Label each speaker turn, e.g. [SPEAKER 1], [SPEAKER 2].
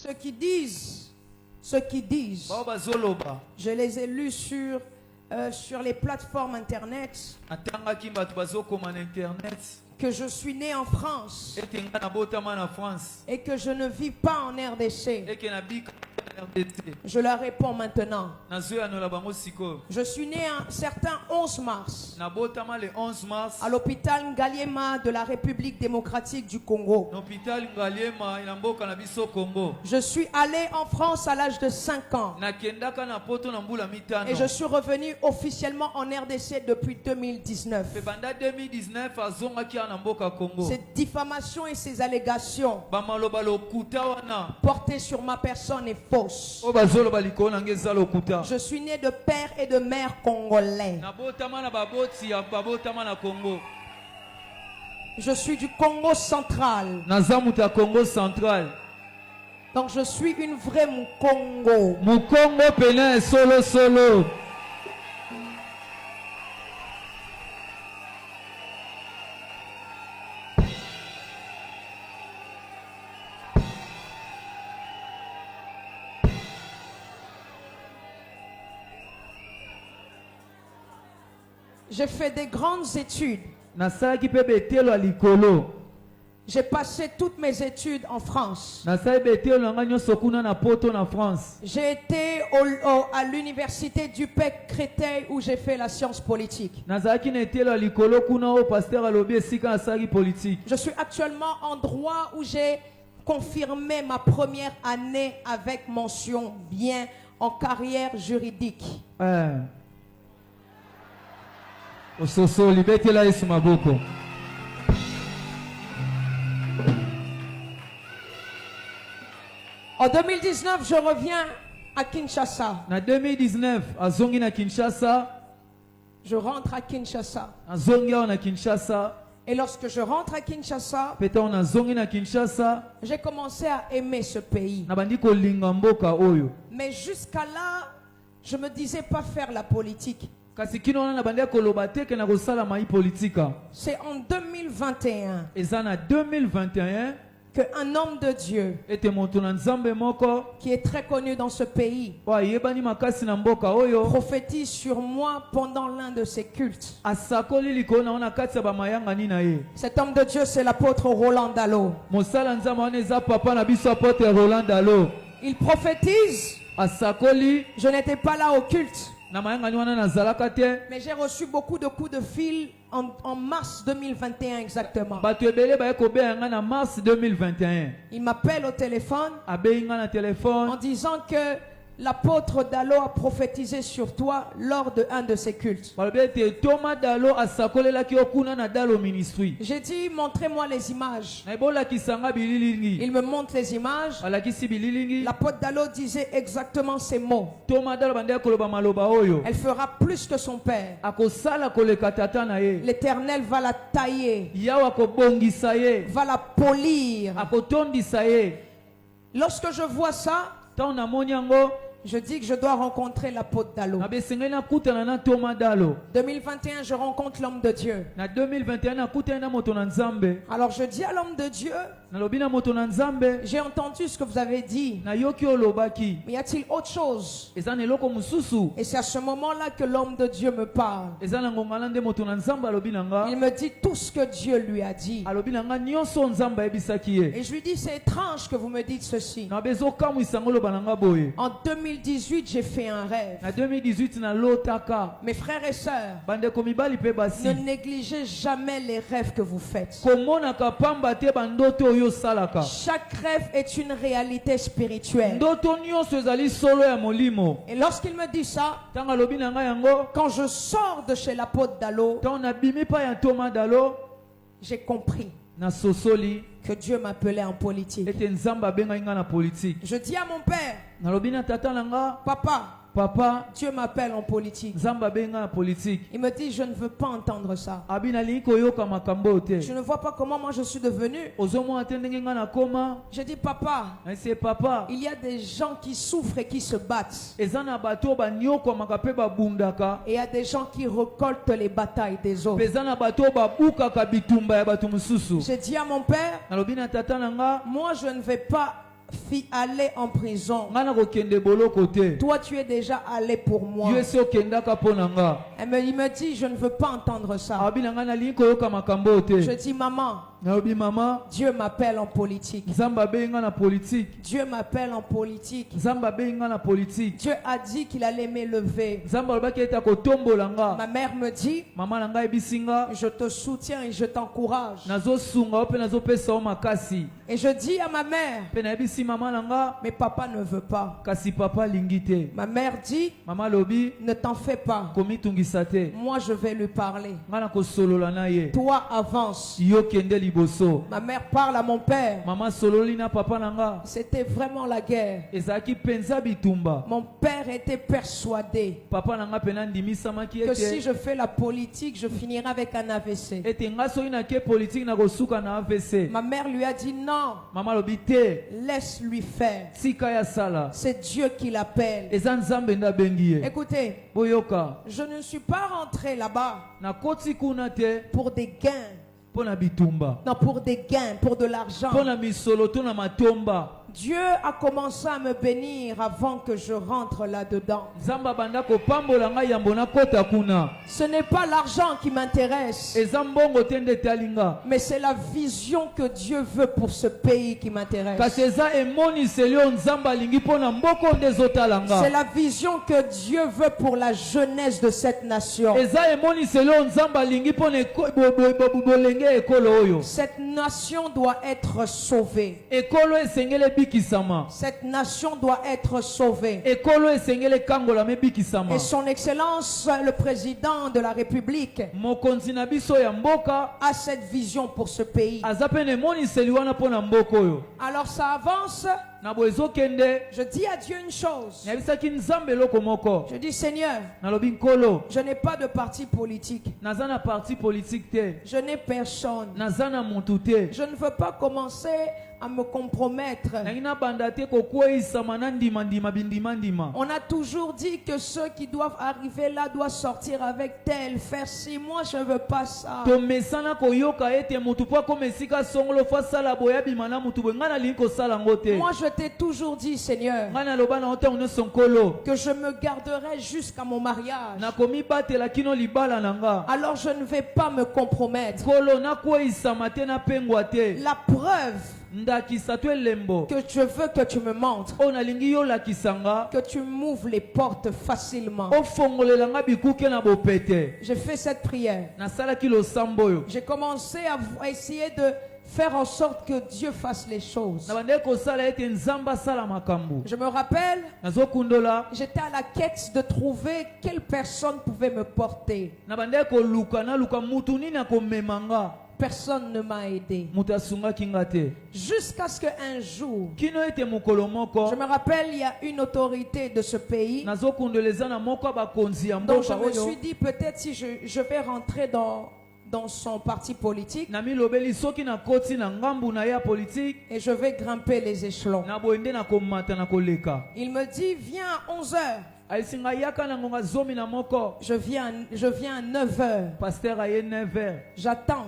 [SPEAKER 1] Ceux qui disent, je les ai lus sur les plateformes internet, que je suis né en France et que je ne vis pas en RDC. Je leur réponds maintenant. Je suis né un certain 11 mars à l'hôpital Ngaliema de la République démocratique du Congo. Je suis allé en France à l'âge de 5 ans et je suis revenu officiellement en RDC depuis 2019. Ces diffamations et ces allégations portées sur ma personne est fausse. Je suis né de père et de mère congolais. Je suis du Congo central. Donc je suis une vraie Mukongo.
[SPEAKER 2] Mukongo pena solo.
[SPEAKER 1] J'ai fait des grandes études. J'ai passé toutes mes études en France. J'ai été à l'université du PEC Créteil où j'ai fait la science politique. Je suis actuellement en droit où j'ai confirmé ma première année avec mention bien en carrière juridique. En 2019, je reviens à Kinshasa.
[SPEAKER 2] En 2019,
[SPEAKER 1] je rentre à Kinshasa. Et lorsque je rentre à Kinshasa, j'ai commencé à aimer ce pays. Mais jusqu'à là, je ne me disais pas faire la politique. C'est en 2021 qu'un homme de Dieu qui est très connu dans ce pays prophétise sur moi pendant l'un de ses cultes. Cet homme de Dieu, c'est l'apôtre Roland Dalo. Il prophétise. Je n'étais pas là au culte. Mais j'ai reçu beaucoup de coups de fil en mars 2021 exactement. Il m'appelle au téléphone en disant que l'apôtre Dalo a prophétisé sur toi lors de un de ses cultes. J'ai dit, montrez-moi les images. Il me montre les images. L'apôtre Dalo disait exactement ces mots. Elle fera plus que son père. L'Éternel va la tailler, va la polir. Lorsque je vois ça, je dis que je dois rencontrer l'apôtre Dalo. 2021, je rencontre l'homme de Dieu. Alors je dis à l'homme de Dieu, j'ai entendu ce que vous avez dit. Mais y a-t-il autre chose? Et c'est à ce moment-là que l'homme de Dieu me parle. Il me dit tout ce que Dieu lui a dit. Et je lui dis, c'est étrange que vous me dites ceci. En 2018, j'ai fait un rêve. Mes frères et sœurs, ne négligez jamais les rêves que vous faites. Chaque rêve est une réalité spirituelle. Et lorsqu'il me dit ça, quand je sors de chez l'apôtre Dalo, j'ai compris que Dieu m'appelait en politique. Je dis à mon père, Papa, Dieu m'appelle en politique. Il me dit, je ne veux pas entendre ça. Je ne vois pas comment moi je suis devenu. Je dis, Papa, il y a des gens qui souffrent et qui se battent. Et il y a des gens qui récoltent les batailles des autres. J'ai dit à mon père, moi je ne vais pas aller en prison. Toi, tu es déjà allé pour moi. Il me dit, je ne veux pas entendre ça. Je dis, maman, Dieu m'appelle en politique. Dieu m'appelle en politique. Dieu a dit qu'il allait m'élever. Ma mère me dit, je te soutiens et je t'encourage. Et je dis à ma mère, mais papa ne veut pas. Ma mère dit, ne t'en fais pas. Moi je vais lui parler. Toi avance. Ma mère parle à mon père. C'était vraiment la guerre. Mon père était persuadé que si je fais la politique, je finirai avec un AVC. Ma mère lui a dit non. Laisse-lui faire. C'est Dieu qui l'appelle. Écoutez, je ne suis pas rentré là-bas pour des gains. Non, pour des gains, pour de l'argent. Dieu a commencé à me bénir avant que je rentre là-dedans. Ce n'est pas l'argent qui m'intéresse, mais c'est la vision que Dieu veut pour ce pays qui m'intéresse. C'est la vision que Dieu veut pour la jeunesse de cette nation. Cette nation doit être sauvée. Cette nation doit être sauvée. Et son Excellence, le président de la République, a cette vision pour ce pays. Alors ça avance. Je dis à Dieu une chose. Je dis, Seigneur, je n'ai pas de parti politique. Je n'ai personne. Je ne veux pas commencer à me compromettre. On a toujours dit que ceux qui doivent arriver là doivent sortir avec tel, faire ci. Moi, je ne veux pas ça. Moi, je t'ai toujours dit, Seigneur, que je me garderai jusqu'à mon mariage. Alors, je ne vais pas me compromettre. La preuve que je veux que tu me montres, que tu m'ouvres les portes facilement. J'ai fait cette prière. J'ai commencé à essayer de faire en sorte que Dieu fasse les choses. Je me rappelle, j'étais à la quête de trouver quelle personne pouvait me porter. Personne ne m'a aidé. Jusqu'à ce qu'un jour, je me rappelle, il y a une autorité de ce pays. Donc je me suis dit, peut-être si je vais rentrer dans son parti politique et je vais grimper les échelons. Il me dit, viens à 11h. Je viens à 9h. J'attends.